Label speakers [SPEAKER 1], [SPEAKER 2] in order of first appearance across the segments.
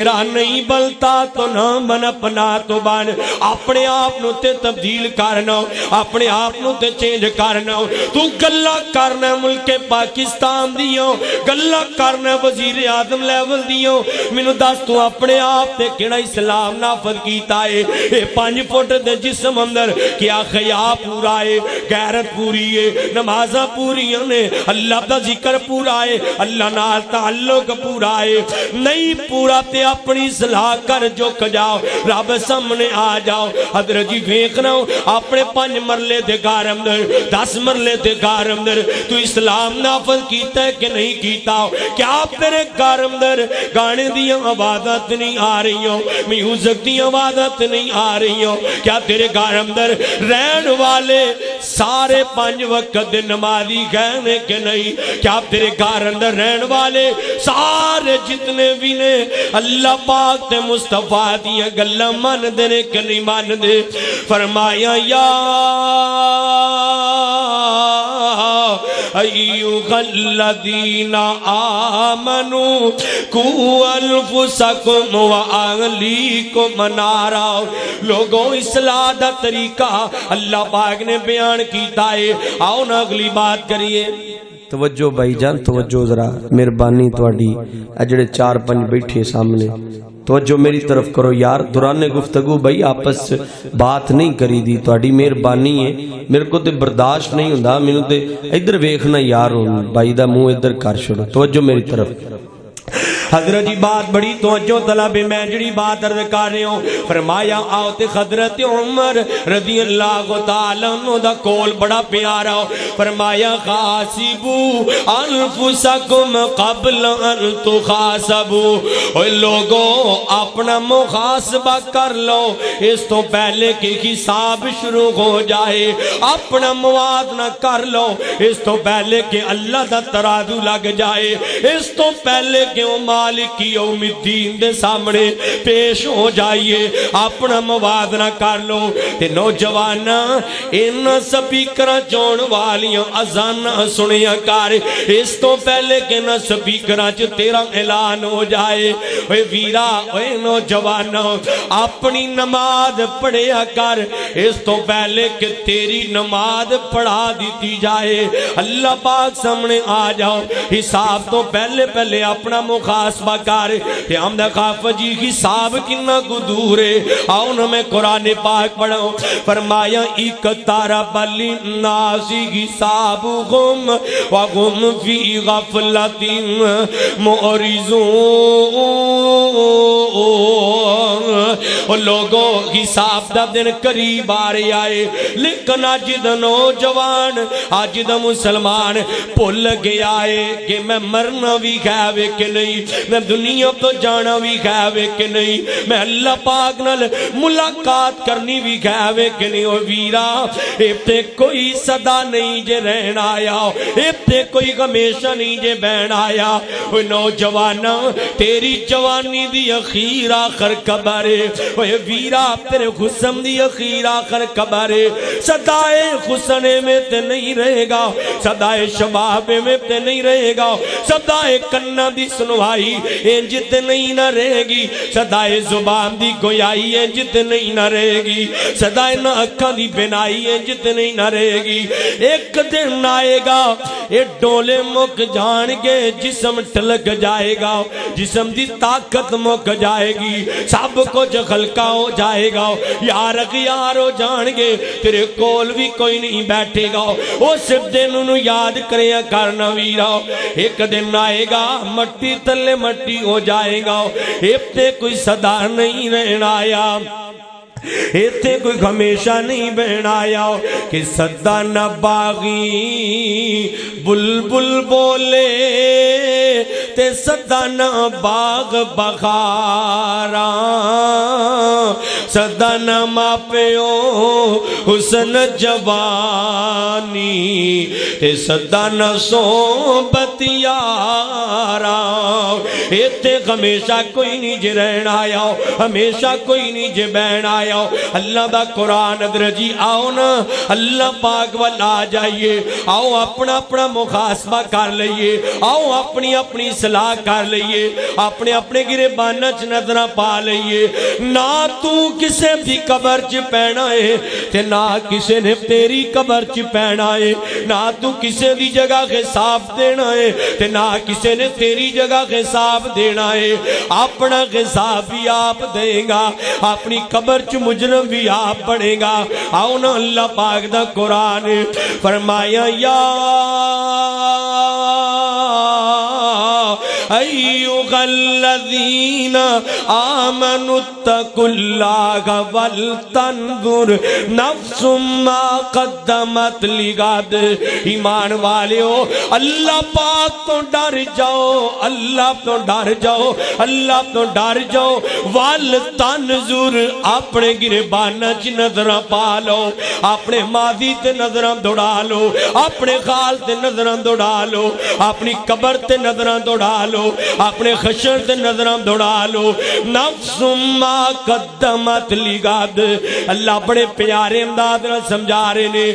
[SPEAKER 1] میرا نہیں بلتا تو نہ بن اپنا تو بن اپنے آپ نو تے تبدیل کرنا اپنے آپ نو تے چینج کرنا تو گلہ کرنا ملک پاکستان دیوں گلہ کرنا وزیر اعظم لیول دیوں مینوں دس تو اپنے آپ تے کیڑا اسلام نافذ کیتا ہے اے 5 فٹ دے جسم اندر کیا خیا پورا ہے غیرت پوری ہے نمازاں پوریاں نے اللہ دا ذکر پورا ہے اللہ نال تعلق پورا ہے نہیں پورا تے اپنی اصلاح کر جو کجاؤ رب سامنے آ جاؤ حضرت جی ویکھنا اپنے 5 مرلے دے گھر اندر 10 مرلے دے گھر اندر تو اسلام نافذ کیتا ہے کہ نہیں کیتا کیا تیرے گھر اندر گانے دی آوازات نہیں آ رہی ہوں میوزک دی آوازات نہیں آ رہی ہوں کیا تیرے گھر اندر رہن والے سارے 5 وقت دے نمازی گئے کہ نہیں کیا تیرے گھر اندر رہن والے سارے جتنے بھی نے اللہ پاک تے مصطفیٰ دیا گلہ مان دے کہ نہیں مان دے فرمایا یا ایوہ الذین آمنوا قوا انفسکم و اہلیکم نارا لوگوں اصلاح دا طریقہ اللہ پاک نے بیان کیتا ہے آؤ نا اگلی بات کریے
[SPEAKER 2] توجہ بھائی جان توجہ ذرا مہربانی تواڈی اجڑے 4-5 بیٹھے سامنے توجہ میری طرف کرو یار دوران گفتگو بھائی آپس بات نہیں کری دی تواڈی مہربانی ہے میرے کو تے برداشت نہیں ہوندا مینوں تے ادھر ویکھنا یار ہون بھائی دا منہ ادھر کر چھوڑو توجہ میری طرف
[SPEAKER 1] حضرت جی بات بڑی توجہ طلب ہے میں جڑی بات عرض کر رہے ہوں فرمایا آؤ تے حضرت عمر رضی اللہ تعالیٰ عنہ دا کول بڑا پیارا فرمایا خاسبو انفسکم قبل ان تخاسبو اوہ لوگوں اپنا محاسبہ کر لو اس تو پہلے کہ حساب شروع ہو جائے اپنا موازنہ کر لو اس تو پہلے کہ اللہ دا ترازو لگ جائے اس تو پہلے کہ مالک یوم الدین دے سامنے پیش ہو جائیے اپنا موازنہ کر لو تے نوجوانا ان سپیکراں چون والیاں اذان سنیا کر اس تو پہلے کہ نہ سپیکراں چ تیرا اعلان ہو جائے اوے ویرا اوے نوجوانا اپنی نماز پڑھیا کر اس تو پہلے کہ تیری نماز پڑھا دیتی جائے اللہ پاک سامنے آ جاؤ حساب تو پہلے پہلے اپنا محاسبہ کر تے ہم دا خاف جی حساب کنا کو دور ہے آؤ نا میں قرآن پاک پڑھوں فرمایا اقترب للناس حسابهم وهم فی غفلۃ معرضون لوگوں حساب دا دن قریب آ رہے آئے لیکن آج دا نوجوان آج دا مسلمان بھول گیا ہے کہ میں مرنا بھی گھاوے کہ نہیں میں دنیا تو جانا بھی گھاوے کہ نہیں میں اللہ پاک نال ملاقات کرنی بھی گھاوے کہ نہیں او ویرا ابتے کوئی صدا نہیں جے رہن آیا ابتے کوئی ہمیشہ نہیں جے بہن آیا او نوجوانا تیری جوانی دی اخیر آخر کبرے او ویرا تیرے خسم دی اخیر آخر کبرے صدائے خسنے میں تے نہیں رہے گا صدائے شباب میں تے نہیں رہے گا صدائے کنہ دی سنوائی انجت نہیں نہ رہے گی صدائے زبان دی گویائی انجت نہیں نہ رہے گی صدائے نہ اکھاں دی بنائی انجت نہیں نہ رہے گی ایک دن آئے گا یہ ڈولے مک جان گے جسم ٹلک جائے گا جسم دی طاقت مک جائے گی سب کچھ خلقہ ہو جائے گا یار اغیار ہو جان گے تیرے کول بھی کوئی نہیں بیٹھے گا اس دن انہوں یاد کریا کرنا ویرا ایک دن آئے گا مٹی تلے مٹی ہو جائے گا ابتے کوئی صدا نہیں رہنا آیا ایتے کوئی ہمیشہ نہیں بہن آیا کہ صدا نہ باغی بلبل بولے تے صدا نہ باغ بخارا صدا نہ ماپیو حسن جوانی تے صدا نہ صحبت یارا ایتھے ہمیشہ کوئی نہیں جے رہن آیا ہو، ہمیشہ کوئی نہیں جے بہن آیا ہو۔ اللہ دا قرآن ادھر جی آؤ نا اللہ پاک والا آ جائیے، آؤ اپنا اپنا محاسبہ کر لئیے، آؤ اپنی اپنی صلاح کر لئیے، اپنے اپنے گریبانہ چ نظرہ پا لئیے۔ نہ تو کسے دی قبر چ پینا ہے تے نہ کسے نے تیری قبر چ پینا ہے، نہ تو کسے دی جگہ حساب دینا ہے تے نہ کسے نے تیری جگہ حساب دینا ہے۔ اپنا حساب بھی آپ دے گا، اپنی قبر چ مجرم بھی آپ بنے گا۔ آؤ نا اللہ پاک دا قرآن فرمایا یا ایھا الذین آمنوا اتقوا اللہ ولتنظر نفس ما قدمت لغد۔ ایمان والیو اللہ پاک تو ڈر جاؤ، اللہ تو ڈر جاؤ، اللہ تو ڈر جاؤ۔ ولتنظر اپنے گریبانہ چ نظراں پا لو، اپنے ماضی تے نظراں دوڑا لو، اپنے حال تے نظراں دوڑا لو، اپنی قبر تے نظراں دوڑا لو، اپنے خشر تے نظراں دوڑا لو۔ نفس ما قدمت لغد، اللہ بڑے پیارے انداز نال سمجھا رہے نے۔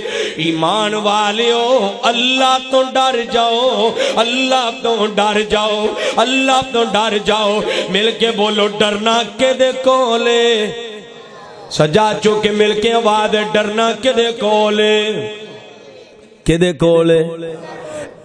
[SPEAKER 1] ایمان والیو اللہ تو ڈر جاؤ، اللہ تو ڈر جاؤ، اللہ تو ڈر جاؤ۔ مل کے بولو ڈرنا کے دے کولے، سجا چوکے مل کے آواز ڈرنا کے دے کولے، کے دے کولے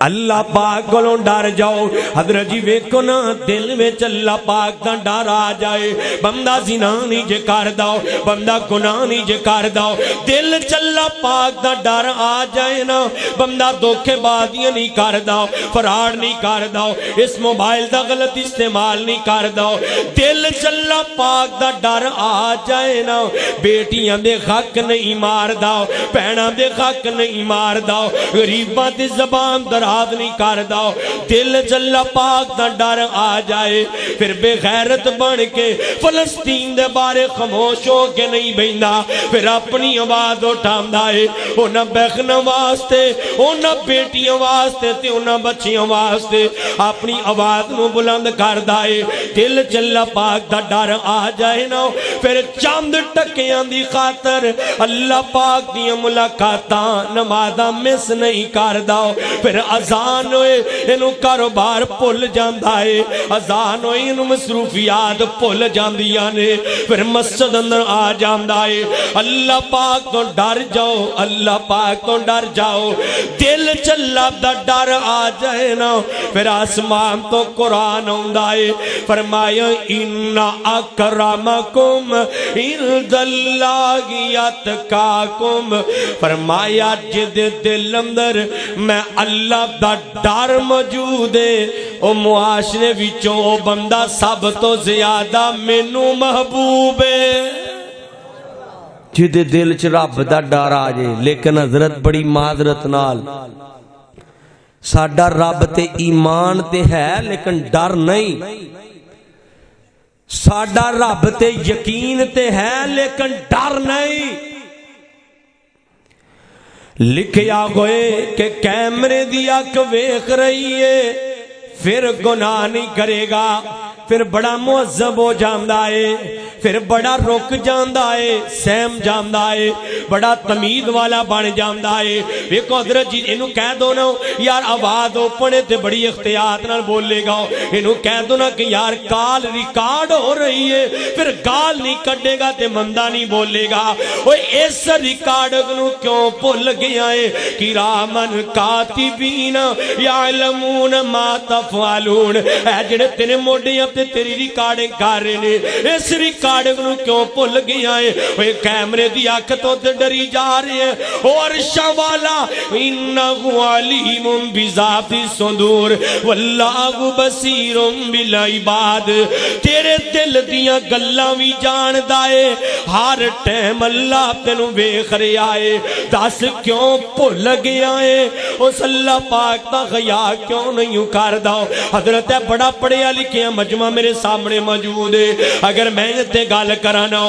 [SPEAKER 1] اللہ پاک کو ڈر جاؤ۔ حضرت جی ویکھو نا دل میں اللہ پاک دا ڈر آ جائے، بندہ زنا نہیں جے کردا، بندہ گناہ نہیں جے کردا، دل اللہ پاک دا ڈر آ جائے نا، بندہ دھوکے بازیاں نہیں کردا، فراڈ نہیں کردا، اس موبائل دا غلط استعمال نہیں کردا، دل اللہ پاک دا ڈر آ جائے نا، بیٹیاں دے حق نہیں ماردا، بہناں دے حق نہیں ماردا، غریباں دی زبان در نہیں کردہ، دل اللہ پاک دا ڈر آ جائے، پھر بے غیرت بن کے فلسطین دے بارے خاموش ہو کے نہیں بیندا، پھر اپنی آواز اٹھاندا ہے، انہاں بہناں واسطے، انہاں بیٹیاں واسطے تے انہاں بچیاں واسطے اپنی آواز نو بلند کردا ہے۔ دل اللہ پاک دا ڈر آ جائے نا، پھر چند ٹکیاں دی خاطر اللہ پاک دی ملاقاتاں نمازاں مس نہیں کردا، پھر اذان ہوئے انہوں کاروبار پھول جاندہ ہے، اذان ہوئے انہوں مصروفیات پھول جاندیاں نے، پھر مسجد اندر آ جاندہ ہے۔ اللہ پاک تو ڈر جاؤ، اللہ پاک تو ڈر جاؤ، دل چلا دا ڈر آ جائے نا، پھر آسمان تو قرآن ہوندہ ہے، فرمایا ان اکرمکم عند اللہ اتقاکم، فرمایا جد دل اندر میں اللہ دا ڈر موجود ہے، او معاشرے وچوں او بندہ سب تو زیادہ مینوں محبوب ہے۔
[SPEAKER 2] جدے دل چ رب دا ڈر آ جائے، لیکن حضرت بڑی معذرت نال ساڈا رب تے ایمان تے ہے لیکن ڈر نہیں، ساڈا رب تے یقین تے ہے لیکن ڈر نہیں۔ لکھیا ہوئے کہ کیمرے دی اکھ ویکھ رہی ہے، پھر گناہ نہیں کرے گا، پھر بڑا معذب ہو جاندہ ہے، پھر بڑا رک جاندہ ہے، سہم جاندہ ہے، بڑا تمید والا بن جاندہ ہے۔ ایک حضرت جی انہوں کہہ دو نا یار آواز اوپنے تے بڑی اختیار نال بولے گا، انہوں کہہ دو نا کہ یار کال ریکارڈ ہو رہی ہے، پھر گال نہیں کٹے گا تے مندہ نہیں بولے گا۔ وہ اس ریکارڈ انہوں کیوں بھول گیا ہے؟ کرامن کاتبین یعلمون ما تفعلون، اے جڑے تیرے موڈے اب تیری ریکارڈنگ کر رہے نے، اس ریکارڈنگ نو کیوں بھول گیا ہے؟ وہ کیمرے دی اکھ تو ڈری جا رہے ہیں۔ اور شوالا انہو علیم بذات الصدور واللہ بصیر بالعباد، تیرے دل دیاں گلاں وی جاندا ہے، ہر ٹائم اللہ تینوں ویکھ رہا ہے، دس کیوں بھول گیا ہے؟ اس اللہ پاک دا حیا کیوں نہیں کردا؟ حضرت بڑا پڑھیا لکھیا مجمع میرے سامنے موجود ہے، اگر میں تے گل کرانا